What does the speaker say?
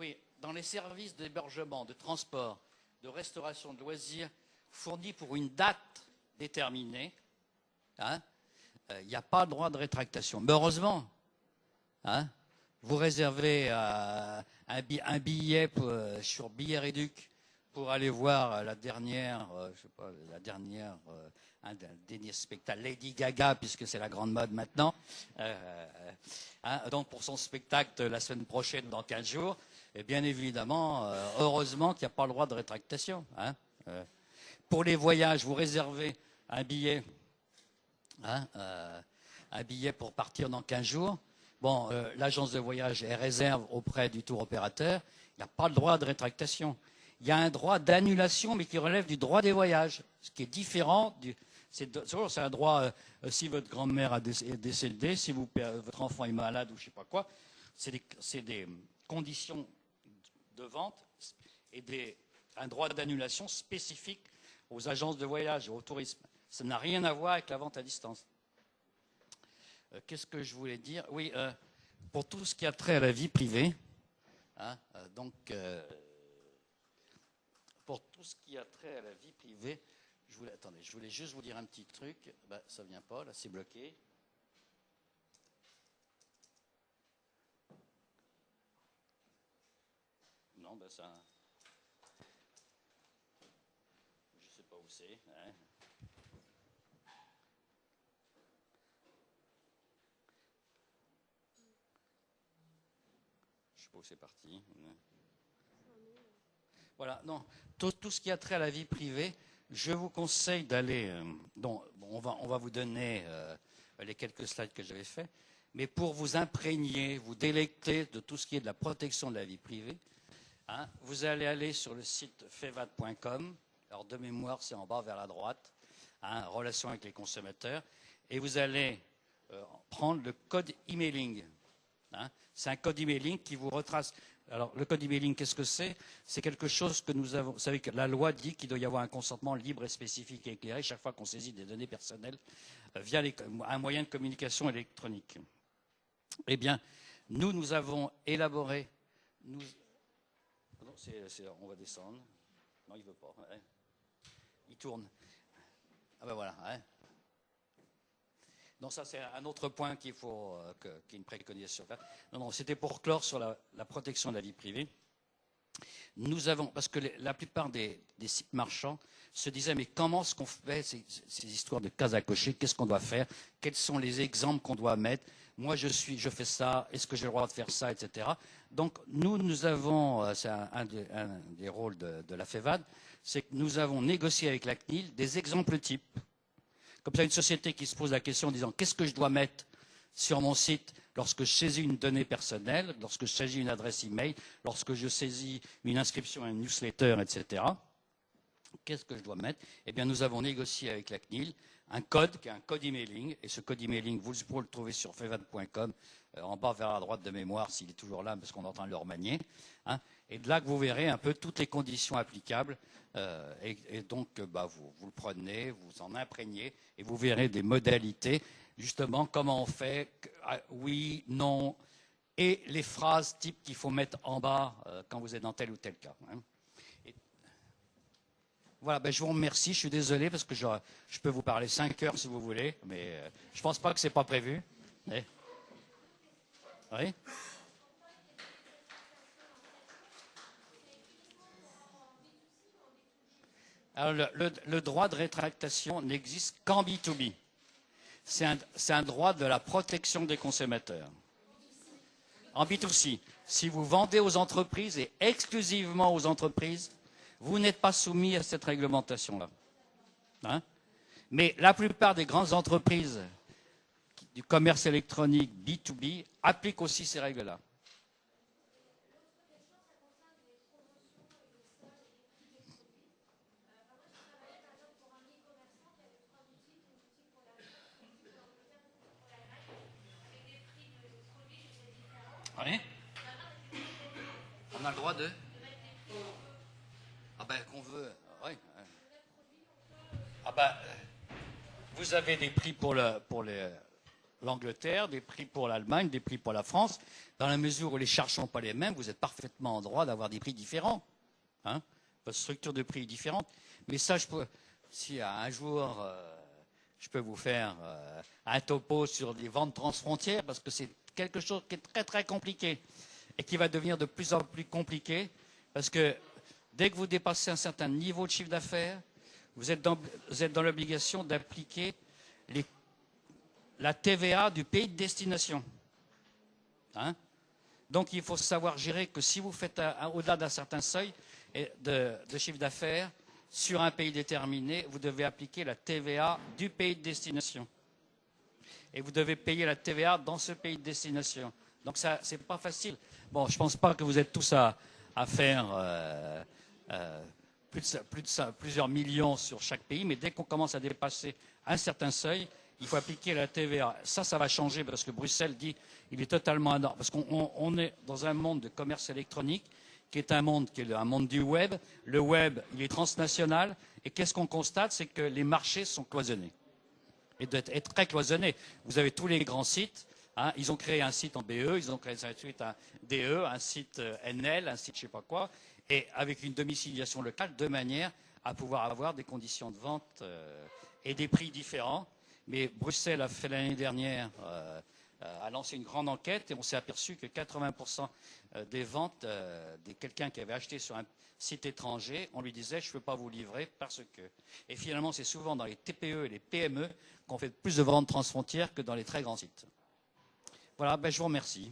Oui, dans les services d'hébergement, de transport, de restauration, de loisirs fournis pour une date déterminée, hein, il n'y a pas de droit de rétractation. Mais heureusement, hein, vous réservez un billet sur Billet Réduc pour aller voir la dernière, je sais pas, un dernier spectacle, Lady Gaga, puisque c'est la grande mode maintenant, hein, donc pour son spectacle la semaine prochaine, dans 15 jours, et bien évidemment, heureusement qu'il n'y a pas le droit de rétractation. Hein. Pour les voyages, vous réservez un billet, hein, un billet pour partir dans 15 jours. Bon, l'agence de voyage est réserve auprès du tour opérateur. Il n'y a pas le droit de rétractation. Il y a un droit d'annulation, mais qui relève du droit des voyages, ce qui est différent. C'est un droit, si votre grand-mère est décédée, si votre enfant est malade ou je ne sais pas quoi, c'est des conditions de vente et un droit d'annulation spécifique aux agences de voyage et au tourisme. Ça n'a rien à voir avec la vente à distance. Qu'est-ce que je voulais dire? Oui, pour tout ce qui a trait à la vie privée, hein, pour tout ce qui a trait à la vie privée, je voulais juste vous dire un petit truc. Ben, ça ne vient pas, là c'est bloqué. Non, ben ça... Je ne sais pas où c'est. Hein. Je sais pas où c'est parti. Voilà, non, tout ce qui a trait à la vie privée, je vous conseille d'aller... on va vous donner les quelques slides que j'avais faits, mais pour vous imprégner, vous délecter de tout ce qui est de la protection de la vie privée, hein, vous allez aller sur le site fevad.com, alors de mémoire c'est en bas vers la droite, hein, relations avec les consommateurs, et vous allez prendre le code emailing. Hein, c'est un code emailing qui vous retrace... Alors, le code emailing, qu'est-ce que c'est? C'est quelque chose que nous avons... Vous savez que la loi dit qu'il doit y avoir un consentement libre et spécifique et éclairé chaque fois qu'on saisit des données personnelles via un moyen de communication électronique. Eh bien, nous avons élaboré... Non, on va descendre. Non, il ne veut pas. Hein. Il tourne. Ah ben voilà. Hein. Non, ça c'est un autre point qu'il faut, qui est une préconisation. Non, c'était pour clore sur la protection de la vie privée. Nous avons, parce que la plupart des sites marchands se disaient, mais comment est-ce qu'on fait ces histoires de cases à cocher? Qu'est-ce qu'on doit faire? Quels sont les exemples qu'on doit mettre? Moi, je fais ça. Est-ce que j'ai le droit de faire ça, etc. Donc, nous avons, c'est un des rôles de la FEVAD, c'est que nous avons négocié avec la CNIL des exemples types. Comme ça, une société qui se pose la question en disant qu'est-ce que je dois mettre sur mon site lorsque je saisis une donnée personnelle, lorsque je saisis une adresse email, lorsque je saisis une inscription à une newsletter, etc. Qu'est-ce que je dois mettre? Eh bien, nous avons négocié avec la CNIL un code qui est un code emailing. Et ce code emailing, vous pourrez le trouver sur fevad.com, en bas vers la droite de mémoire, s'il est toujours là, parce qu'on est en train de le remanier. Hein. Et de là que vous verrez un peu toutes les conditions applicables. Et donc, vous le prenez, vous en imprégnez, et vous verrez des modalités, justement, comment on fait, oui, non, et les phrases types qu'il faut mettre en bas quand vous êtes dans tel ou tel cas. Hein. Voilà, je vous remercie, je suis désolé, parce que je peux vous parler 5 heures si vous voulez, mais je ne pense pas que ce n'est pas prévu. Mais... Oui. Alors, le droit de rétractation n'existe qu'en B2B. C'est un droit de la protection des consommateurs. En B2C, si vous vendez aux entreprises et exclusivement aux entreprises, vous n'êtes pas soumis à cette réglementation-là. Hein? Mais la plupart des grandes entreprises du commerce électronique B2B appliquent aussi ces règles-là. Oui. On a le droit de... Ah ben, qu'on veut... Oui. Ah ben, vous avez des prix pour les... l'Angleterre, des prix pour l'Allemagne, des prix pour la France. Dans la mesure où les charges ne sont pas les mêmes, vous êtes parfaitement en droit d'avoir des prix différents. Hein, votre structure de prix est différente. Mais ça, si un jour, je peux vous faire un topo sur les ventes transfrontières, parce que c'est quelque chose qui est très très compliqué et qui va devenir de plus en plus compliqué, parce que dès que vous dépassez un certain niveau de chiffre d'affaires, vous êtes dans l'obligation d'appliquer la TVA du pays de destination. Hein? Donc il faut savoir gérer que si vous faites au-delà d'un certain seuil de chiffre d'affaires sur un pays déterminé, vous devez appliquer la TVA du pays de destination. Et vous devez payer la TVA dans ce pays de destination. Donc ça, c'est pas facile. Bon, je pense pas que vous êtes tous à faire plusieurs millions sur chaque pays, mais dès qu'on commence à dépasser un certain seuil, il faut appliquer la TVA. Ça va changer parce que Bruxelles dit il est totalement énorme. Parce qu'on est dans un monde de commerce électronique qui est un monde du web. Le web, il est transnational. Et qu'est-ce qu'on constate? C'est que les marchés sont cloisonnés. Et d'être très cloisonnés. Vous avez tous les grands sites. Hein, ils ont créé un site en BE, ils ont créé ensuite un DE, un site NL, un site je ne sais pas quoi, et avec une domiciliation locale de manière à pouvoir avoir des conditions de vente et des prix différents. Mais Bruxelles a fait l'année dernière, a lancé une grande enquête et on s'est aperçu que 80% des ventes de quelqu'un qui avait acheté sur un site étranger, on lui disait je ne peux pas vous livrer parce que. Et finalement, c'est souvent dans les TPE et les PME qu'on fait plus de ventes transfrontières que dans les très grands sites. Voilà, je vous remercie.